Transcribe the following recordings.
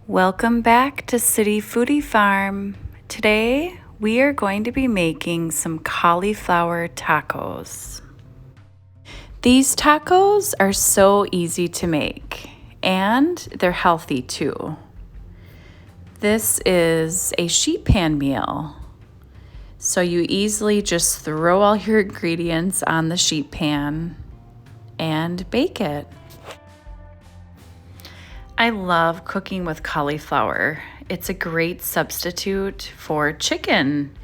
Welcome back to City Foodie Farm. Today we are going to be making some cauliflower tacos. These tacos are so easy to make and they're healthy too. This is a sheet pan meal. So you easily just throw all your ingredients on the sheet pan and bake it. I love cooking with cauliflower. It's a great substitute for chicken.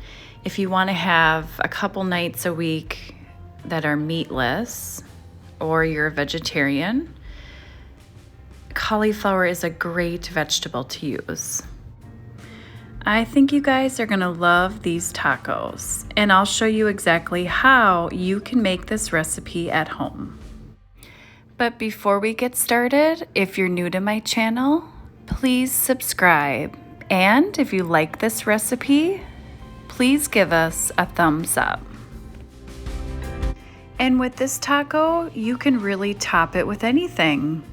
If you want to have a couple nights a week that are meatless or you're a vegetarian, cauliflower is a great vegetable to use. I think you guys are going to love these tacos, and I'll show you exactly how you can make this recipe at home. But before we get started, if you're new to my channel, please subscribe. And if you like this recipe, please give us a thumbs up. And with this taco, you can really top it with anything.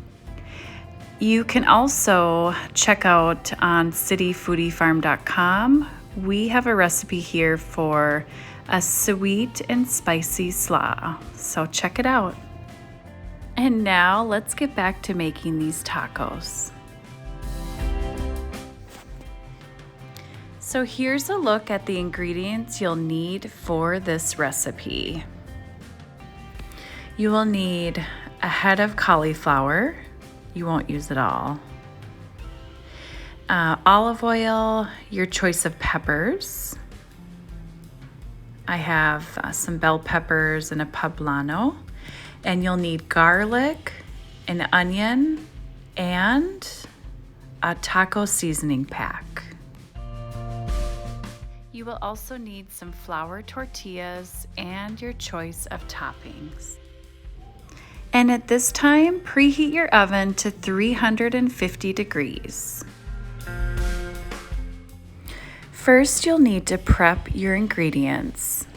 You can also check out on cityfoodiefarm.com. We have a recipe here for a sweet and spicy slaw, so check it out. And now let's get back to making these tacos. So here's a look at the ingredients you'll need for this recipe. You will need a head of cauliflower. You won't use it all. Olive oil, your choice of peppers. I have some bell peppers and a poblano. And you'll need garlic, an onion, and a taco seasoning pack. You will also need some flour tortillas and your choice of toppings. And at this time, preheat your oven to 350 degrees. First, you'll need to prep your ingredients.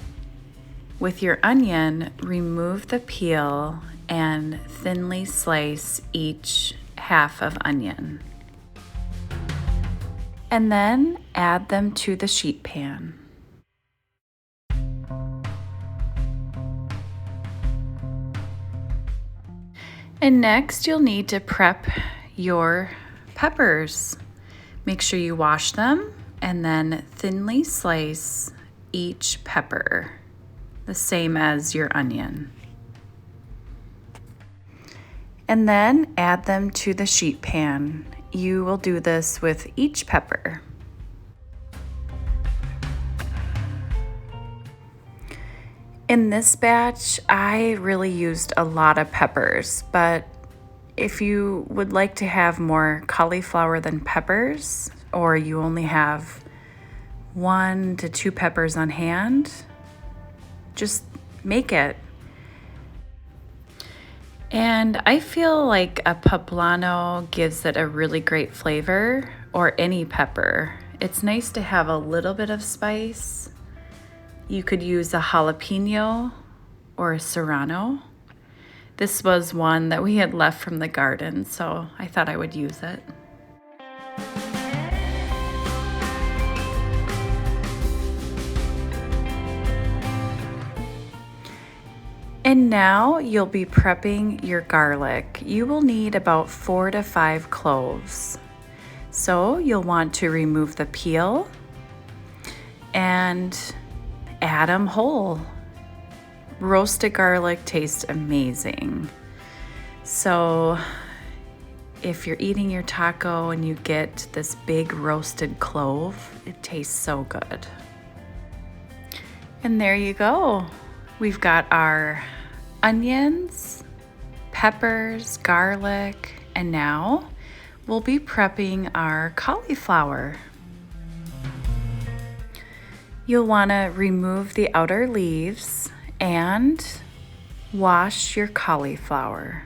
With your onion, remove the peel and thinly slice each half of onion. And then add them to the sheet pan. And next, you'll need to prep your peppers. Make sure you wash them and then thinly slice each pepper, the same as your onion. And then add them to the sheet pan. You will do this with each pepper. In this batch, I really used a lot of peppers, but if you would like to have more cauliflower than peppers, or you only have 1 to 2 peppers on hand, just make it. And I feel like a poblano gives it a really great flavor, or any pepper. It's nice to have a little bit of spice. You could use a jalapeno or a serrano. This was one that we had left from the garden, so I thought I would use it. And now you'll be prepping your garlic. You will need about 4 to 5 cloves. So you'll want to remove the peel and add them whole. Roasted garlic tastes amazing. So if you're eating your taco and you get this big roasted clove, it tastes so good. And there you go. We've got our onions, peppers, garlic, and now we'll be prepping our cauliflower. You'll want to remove the outer leaves and wash your cauliflower.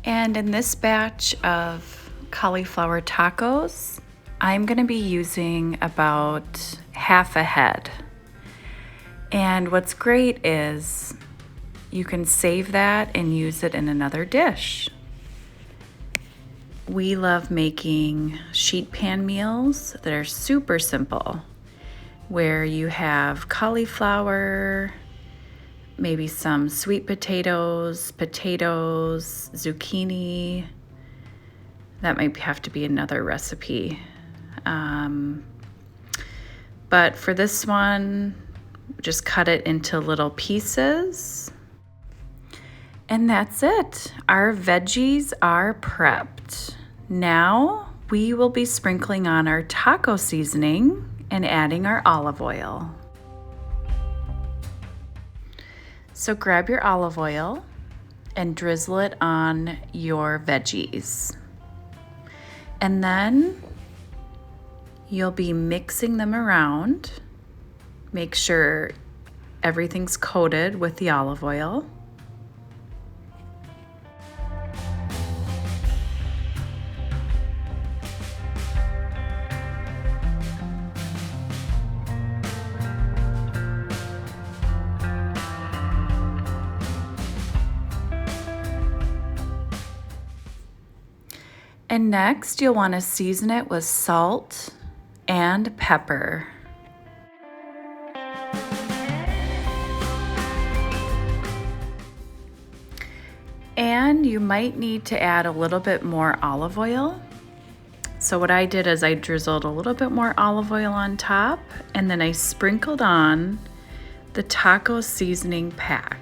And in this batch of cauliflower tacos, I'm going to be using about half a head. And what's great is you can save that and use it in another dish. We love making sheet pan meals that are super simple, where you have cauliflower, maybe some sweet potatoes, zucchini. That might have to be another recipe. But for this one, just cut it into little pieces. And that's it. Our veggies are prepped. Now we will be sprinkling on our taco seasoning and adding our olive oil. So grab your olive oil and drizzle it on your veggies. And then you'll be mixing them around. Make sure everything's coated with the olive oil. And next, you'll want to season it with salt and pepper. And you might need to add a little bit more olive oil. So what I did is I drizzled a little bit more olive oil on top, and then I sprinkled on the taco seasoning pack.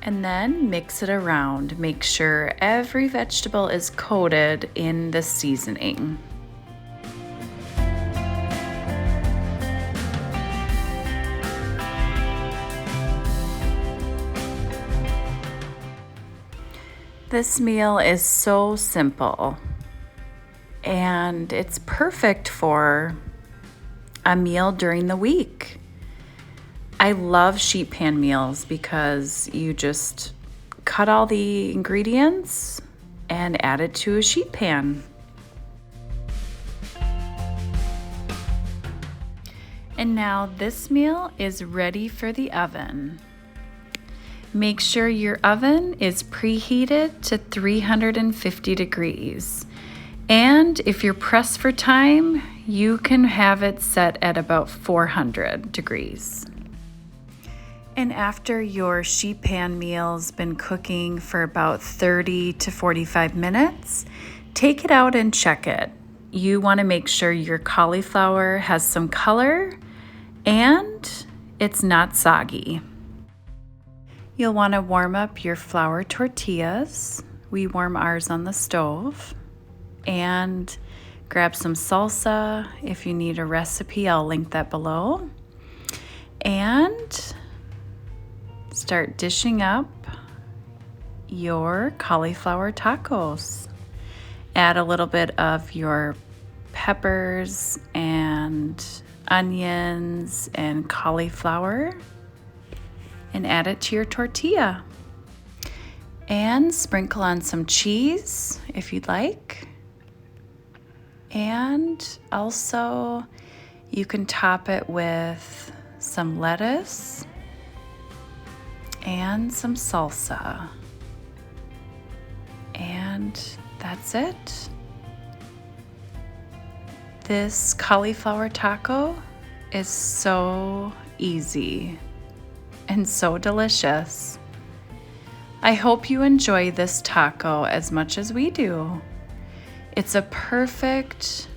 And then mix it around. Make sure every vegetable is coated in the seasoning. This meal is so simple, and it's perfect for a meal during the week. I love sheet pan meals because you just cut all the ingredients and add it to a sheet pan. And now this meal is ready for the oven. Make sure your oven is preheated to 350 degrees. And if you're pressed for time, you can have it set at about 400 degrees. And after your sheet pan meal's been cooking for about 30 to 45 minutes, take it out and check it. You want to make sure your cauliflower has some color and it's not soggy. You'll want to warm up your flour tortillas. We warm ours on the stove. And grab some salsa. If you need a recipe, I'll link that below. And start dishing up your cauliflower tacos. Add a little bit of your peppers and onions and cauliflower and add it to your tortilla. And sprinkle on some cheese if you'd like. And also you can top it with some lettuce and some salsa. And that's it. This cauliflower taco is so easy and so delicious. I hope you enjoy this taco as much as we do. It's a perfect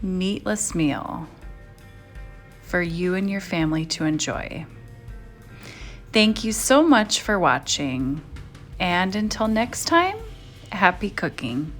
meatless meal for you and your family to enjoy. Thank you so much for watching, and until next time, happy cooking.